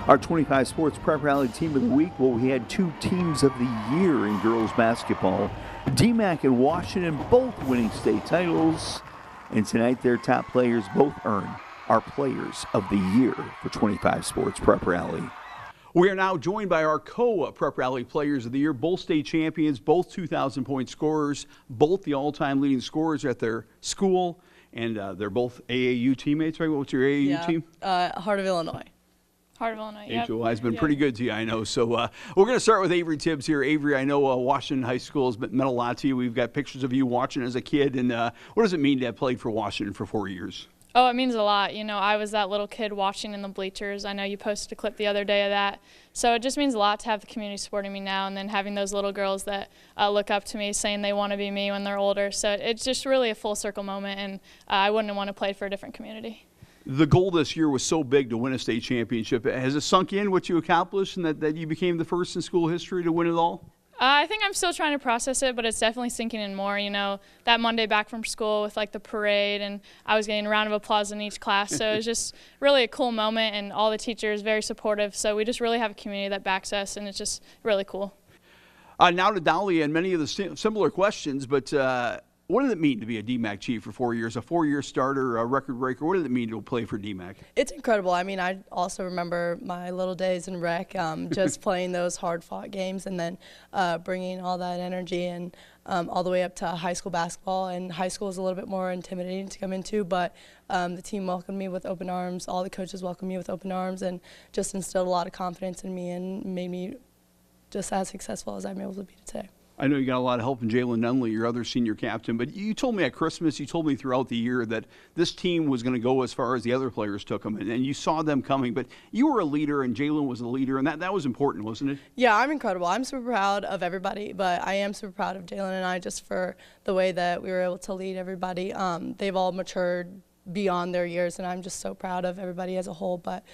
Our 25 Sports Prep Rally Team of the Week, well, we had two Teams of the Year in girls basketball. DMAC and Washington both winning state titles. And tonight their top players both earn our Players of the Year for 25 Sports Prep Rally. We are now joined by our co-Prep Rally Players of the Year, both state champions, both 2,000-point scorers, both the all-time leading scorers at their school, and they're both AAU teammates, right? What's your AAU team? Heart of Illinois. Heart of Illinois, yeah. HOI has been pretty good to you, I know. So we're going to start with Avery Tibbs here. Avery, I know Washington High School has meant a lot to you. We've got pictures of you watching as a kid. And what does it mean to have played for Washington for 4 years? Oh, it means a lot. You know, I was that little kid watching in the bleachers. I know you posted a clip the other day of that. So it just means a lot to have the community supporting me now, and then having those little girls that look up to me saying they want to be me when they're older. So it's just really a full circle moment, and I wouldn't want to play for a different community. The goal this year was so big to win a state championship. Has it sunk in what you accomplished and that you became the first in school history to win it all? I think I'm still trying to process it, but it's definitely sinking in more. You know, that Monday back from school with like the parade, and I was getting a round of applause in each class. So it was just really a cool moment, and all the teachers very supportive. So we just really have a community that backs us, and it's just really cool. Now to Dahlia and many of the similar questions, but what did it mean to be a DMAC chief for 4 years, a 4-year starter, a record breaker? What did it mean to play for DMAC? It's incredible. I mean, I also remember my little days in rec, just playing those hard-fought games and then bringing all that energy and all the way up to high school basketball. And high school is a little bit more intimidating to come into, but the team welcomed me with open arms. All the coaches welcomed me with open arms and just instilled a lot of confidence in me and made me just as successful as I'm able to be today. I know you got a lot of help from Jalen Nunley, your other senior captain, but you told me at Christmas, you told me throughout the year that this team was going to go as far as the other players took them, and you saw them coming, but you were a leader and Jalen was a leader, and that was important, wasn't it? Yeah, I'm incredible. I'm super proud of everybody, but I am super proud of Jalen and I just for the way that we were able to lead everybody. They've all matured beyond their years, and I'm just so proud of everybody as a whole, but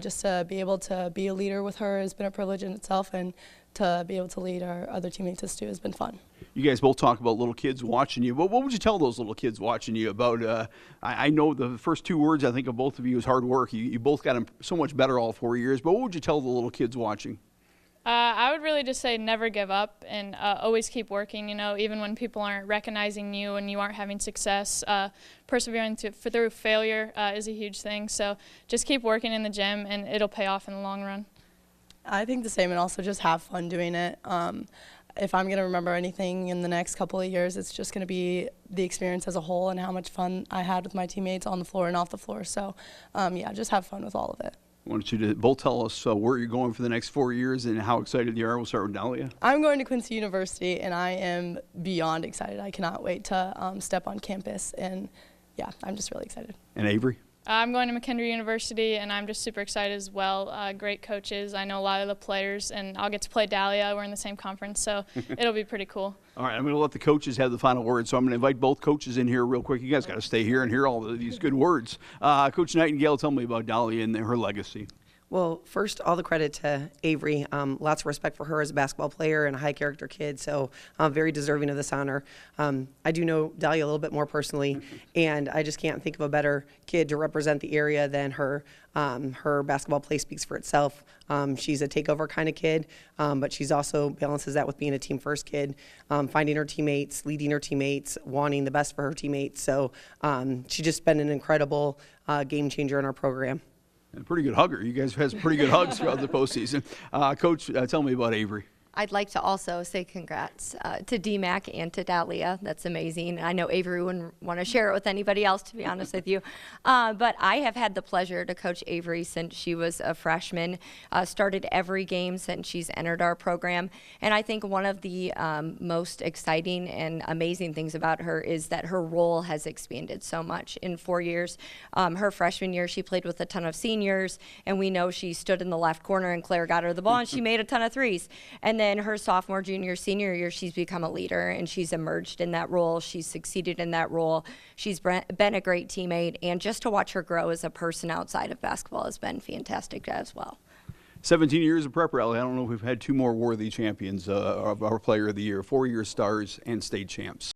just to be able to be a leader with her has been a privilege in itself, and to be able to lead our other teammates too has been fun. You guys both talk about little kids watching you. What would you tell those little kids watching you about? I know the first two words I think of both of you is hard work. You both got them so much better all 4 years, but what would you tell the little kids watching? I would really just say never give up and always keep working. You know, even when people aren't recognizing you and you aren't having success, persevering through failure is a huge thing. So just keep working in the gym and it'll pay off in the long run. I think the same, and also just have fun doing it. If I'm going to remember anything in the next couple of years, it's just going to be the experience as a whole and how much fun I had with my teammates on the floor and off the floor. So, yeah, just have fun with all of it. I want you to both tell us where you're going for the next 4 years and how excited you are. We'll start with Dahlia. I'm going to Quincy University, and I am beyond excited. I cannot wait to step on campus, and, yeah, I'm just really excited. And Avery? I'm going to McKendree University, and I'm just super excited as well. Great coaches. I know a lot of the players, and I'll get to play Dahlia. We're in the same conference, so it'll be pretty cool. All right, I'm going to let the coaches have the final word, so I'm going to invite both coaches in here real quick. You guys got to stay here and hear all these good words. Coach Nightingale, tell me about Dahlia and her legacy. Well, first, all the credit to Avery. Lots of respect for her as a basketball player and a high-character kid, so very deserving of this honor. I do know Dahlia a little bit more personally, and I just can't think of a better kid to represent the area than her. Her basketball play speaks for itself. She's a takeover kind of kid, but she's also balances that with being a team-first kid, finding her teammates, leading her teammates, wanting the best for her teammates. So she's just been an incredible game changer in our program. And a pretty good hugger. You guys have had some pretty good hugs throughout the postseason. Coach, tell me about Avery. I'd like to also say congrats to DMAC and to Dahlia. That's amazing. I know Avery wouldn't want to share it with anybody else, to be honest with you. But I have had the pleasure to coach Avery since she was a freshman, started every game since she's entered our program. And I think one of the most exciting and amazing things about her is that her role has expanded so much in 4 years. Her freshman year, she played with a ton of seniors, and we know she stood in the left corner and Claire got her the ball and she made a ton of threes. And then her sophomore, junior, senior year, she's become a leader, and she's emerged in that role. She's succeeded in that role. She's been a great teammate, and just to watch her grow as a person outside of basketball has been fantastic as well. 17 years of prep rally. I don't know if we've had two more worthy champions of our Player of the Year, 4-year stars and state champs.